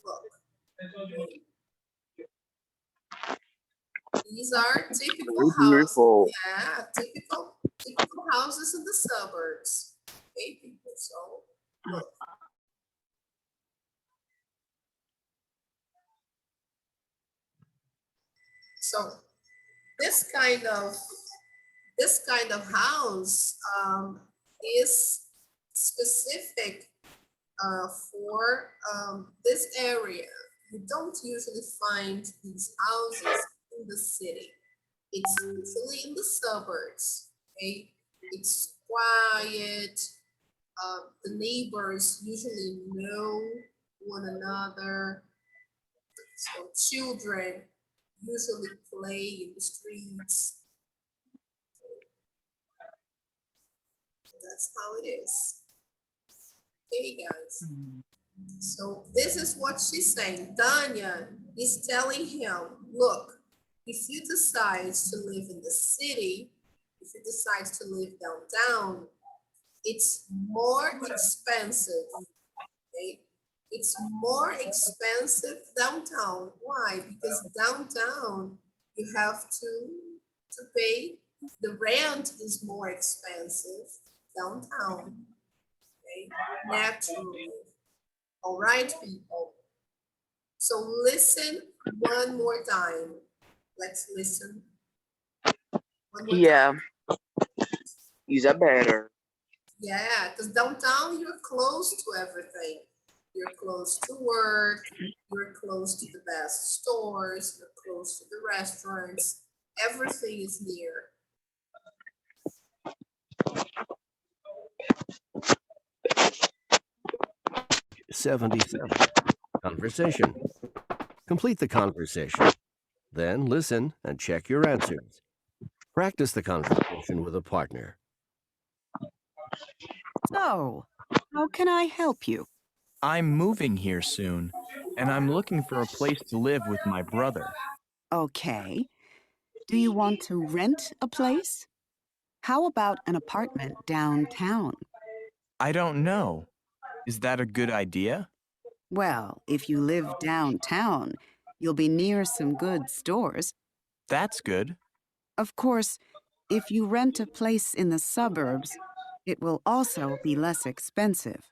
Look. These are typical houses. Beautiful. Yeah, typical houses in the suburbs. Okay, people. So look. So this kind of house is specific for this area. You don't usually find these houses in the city. It's usually in the suburbs. Okay, it's quiet. The neighbors usually know one another. So children usually play in the streets. So that's how it is. Okay, guys. So this is what she's saying. Tanya is telling him, look, if you decide to live in the city, if you decide to live downtown, it's more expensive. Okay? It's more expensive downtown. Why? Because downtown you have to pay. The rent is more expensive downtown. Okay? Naturally. All right, people. So listen one more time. Let's listen. One more time. Is that better? Yeah, because downtown you're close to everything. You're close to work, you're close to the best stores, you're close to the restaurants. Everything is near. Conversation. Complete the conversation. Then listen and check your answers. Practice the conversation with a partner. So, how can I help you? I'm moving here soon, and I'm looking for a place to live with my brother. Okay. Do you want to rent a place? How about an apartment downtown? I don't know. Is that a good idea? Well, if you live downtown, you'll be near some good stores. That's good. Of course, if you rent a place in the suburbs, it will also be less expensive.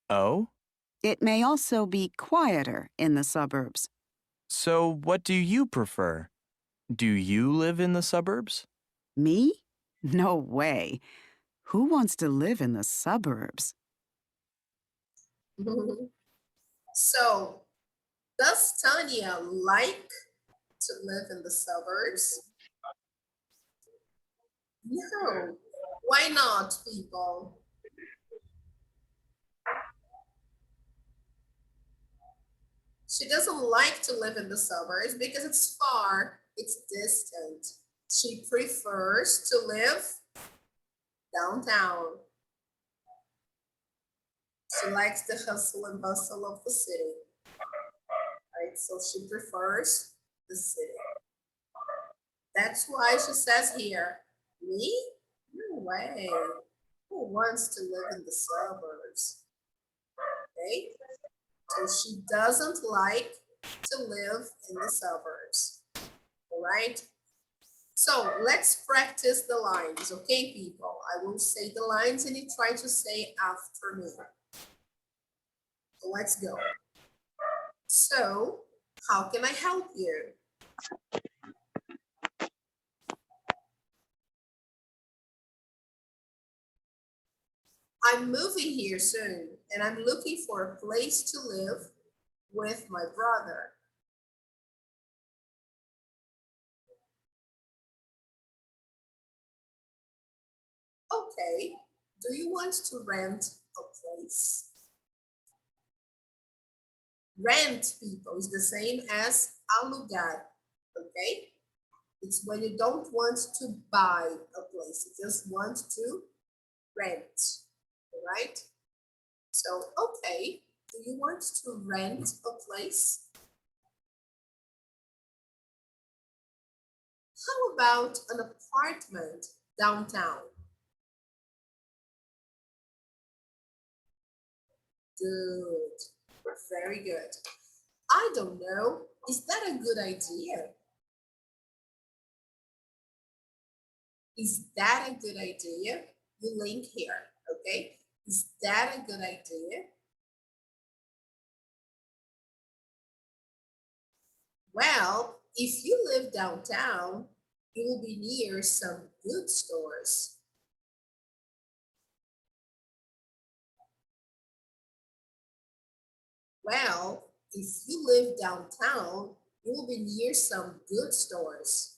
Oh? It may also be quieter in the suburbs. So what do you prefer? Do you live in the suburbs? Me? No way. Who wants to live in the suburbs? So Does Tanya like to live in the suburbs? No. Why not, people? She doesn't like to live in the suburbs because it's far, it's distant. She prefers to live downtown. She likes the hustle and bustle of the city, right? So she prefers the city. That's why she says here, me? No way. Who wants to live in the suburbs? Okay, so she doesn't like to live in the suburbs, all right? So let's practice the lines, okay, people? I will say the lines and you try to say after me. So let's go. So, how can I help you? I'm moving here soon and I'm looking for a place to live with my brother. Okay, do you want to rent a place? Rent, people, is the same as alugar, okay? It's when you don't want to buy a place, you just want to rent, all right? So, okay, do you want to rent a place? How about an apartment downtown? Good, very good. I don't know, is that a good idea? Is that a good idea? You link here, okay? Is that a good idea? Well, if you live downtown, you will be near some good stores. Well, if you live downtown, you will be near some good stores.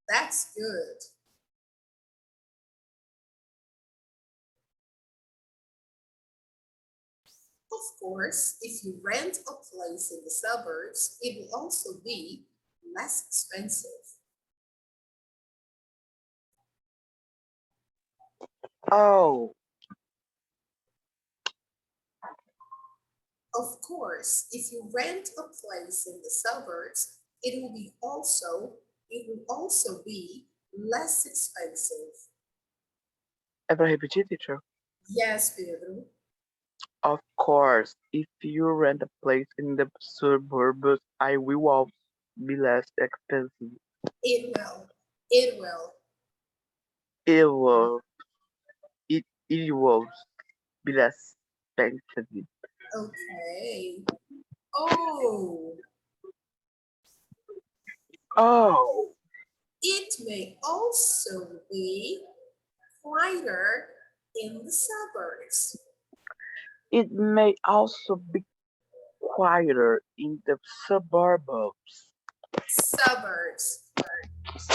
That's good. Of course, if you rent a place in the suburbs, it will also be less expensive. Oh, Of course, if you rent a place in the suburbs, it will also be less expensive. é para repetir, teacher? Yes, Pedro. Of course, if you rent a place in the suburbs, I will also be less expensive. It will. It will. It will. It will be less expensive. Okay. Oh, Oh, it may also be quieter in the suburbs. it may also be quieter in the suburbs. Suburbs.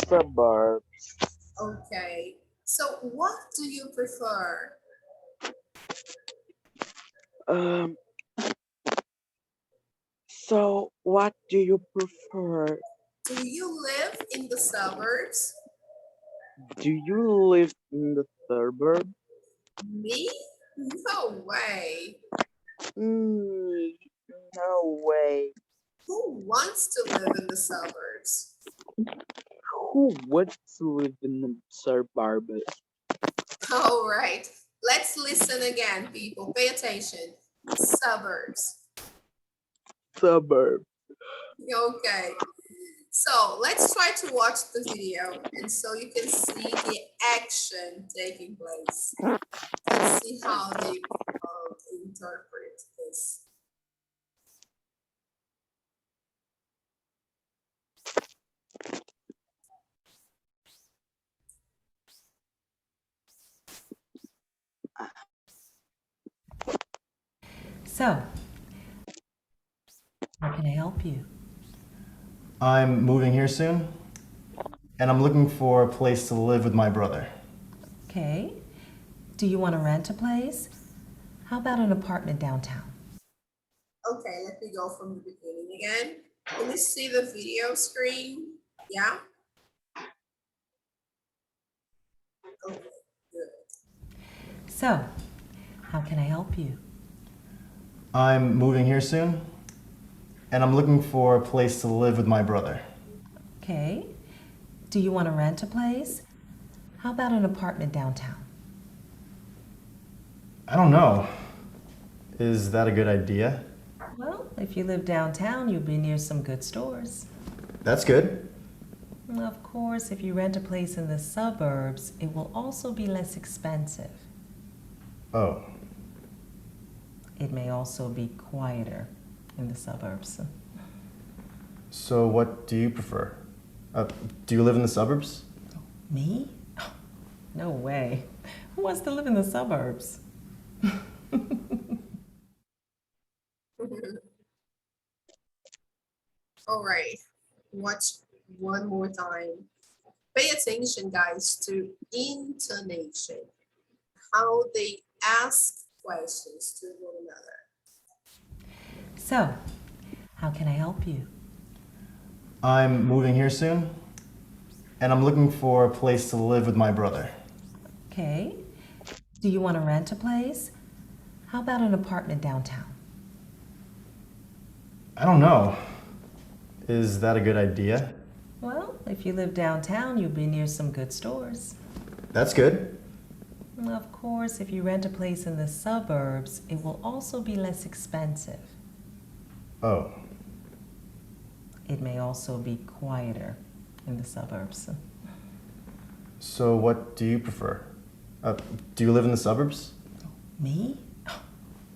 Suburbs. Okay. So what do you prefer? Um. So, what do you prefer? Do you live in the suburbs? Do you live in the suburbs? Me? No way. Mm, no way. Who wants to live in the suburbs? Who wants to live in the suburbs? All right. Let's listen again, people. Pay attention. Suburbs. Suburb. Okay. So let's try to watch the video and so you can see the action taking place. Let's see how they interpret this. So, how can I help you? I'm moving here soon, and I'm looking for a place to live with my brother. Okay. Do you want to rent a place? How about an apartment downtown? Okay, let me go from the beginning again. Can you see the video screen? Yeah? Okay, good. So, how can I help you? I'm moving here soon, and I'm looking for a place to live with my brother. Okay. Do you want to rent a place? How about an apartment downtown? I don't know. Is that a good idea? Well, if you live downtown, you'll be near some good stores. That's good. Of course, if you rent a place in the suburbs, it will also be less expensive. Oh. It may also be quieter in the suburbs. So what do you prefer? Do you live in the suburbs? Me? No way. Who wants to live in the suburbs? All right, watch one more time. Pay attention, guys, to intonation, how they ask questions to one another. So, how can I help you? I'm moving here soon, and I'm looking for a place to live with my brother. Okay. Do you want to rent a place? How about an apartment downtown? I don't know. Is that a good idea? Well, if you live downtown, you'll be near some good stores. That's good. Of course, if you rent a place in the suburbs, it will also be less expensive. Oh. It may also be quieter in the suburbs. So what do you prefer? Do you live in the suburbs? Me?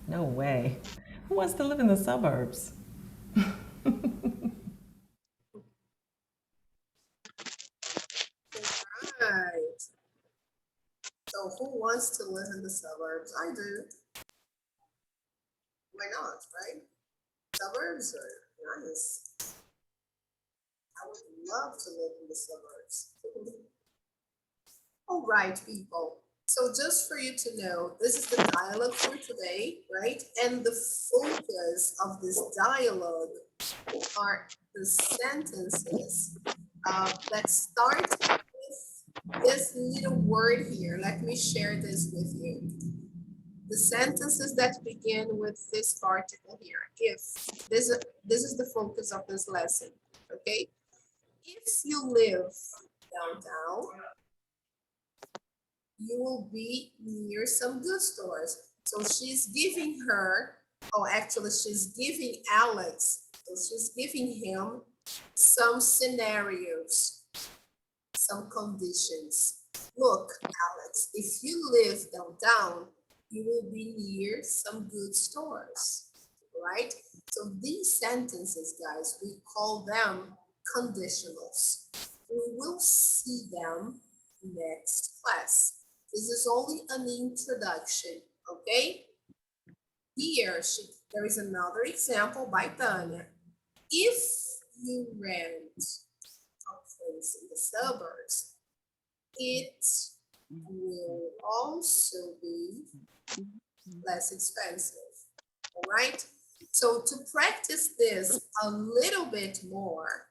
No way. Who wants to live in the suburbs? Right. So who wants to live in the suburbs? I do. Why not, right? Suburbs are nice. I would love to live in the suburbs. All right, people. So just for you to know, this is the dialogue for today, right? And the focus of this dialogue are the sentences that start with this little word here. Let me share this with you. The sentences that begin with this particle here. If this is the focus of this lesson, okay? If you live downtown, you will be near some good stores. So she's giving her, oh, actually she's giving Alex, so she's giving him some scenarios, some conditions. Look, Alex, if you live downtown, you will be near some good stores, right? So these sentences, guys, we call them conditionals. We will see them next class. This is only an introduction, okay? Here, there is another example by Tanya. If you rent a place in the suburbs, it will also be less expensive, all right? So to practice this a little bit more,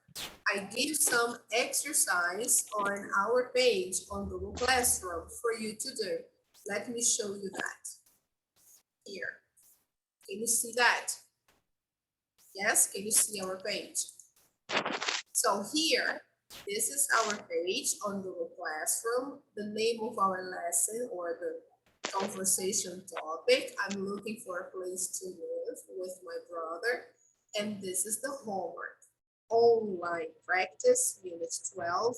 I give some exercise on our page on Google Classroom for you to do. Let me show you that. Here, can you see that? Yes, can you see our page? So here, this is our page on Google Classroom, the name of our lesson or the conversation topic. I'm looking for a place to live with my brother, and this is the homework. Online practice, unit 12,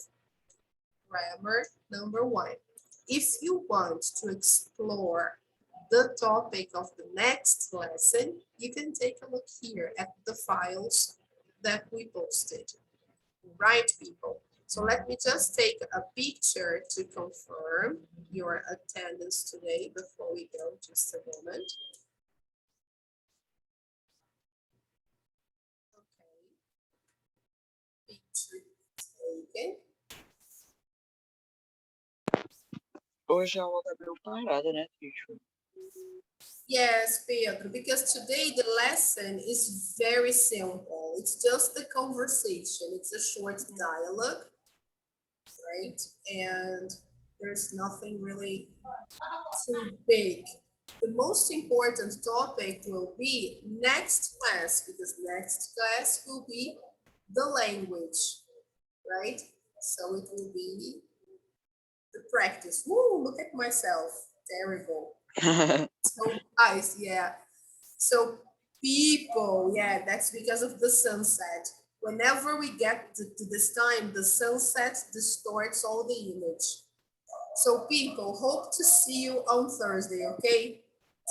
grammar number 1. If you want to explore the topic of the next lesson, you can take a look here at the files that we posted. Right, people? So let me just take a picture to confirm your attendance today before we go, just a moment. Hoje a aula tá meio parada, né, teacher? Yes, Pedro, because today the lesson is very simple. It's just a conversation. It's a short dialogue, right? And there's nothing really too big. The most important topic will be next class, because next class will be the language, right? So it will be the practice. Woo, look at myself. Terrible. So nice, yeah. So people, yeah, that's because of the sunset. Whenever we get to this time, the sunset distorts all the image. So people, hope to see you on Thursday, okay?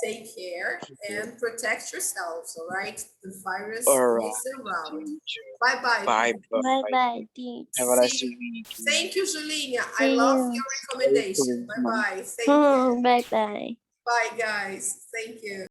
Take care and protect yourselves, all right? The virus Alright, is around. teacher. Bye-bye. Bye people. bye. Bye-bye, teacher. Have a nice See- week. Thank you, Julinha. I See love you. your recommendation. Merry Christmas. Bye-bye. Thank you. Bye-bye. Bye, guys. Thank you.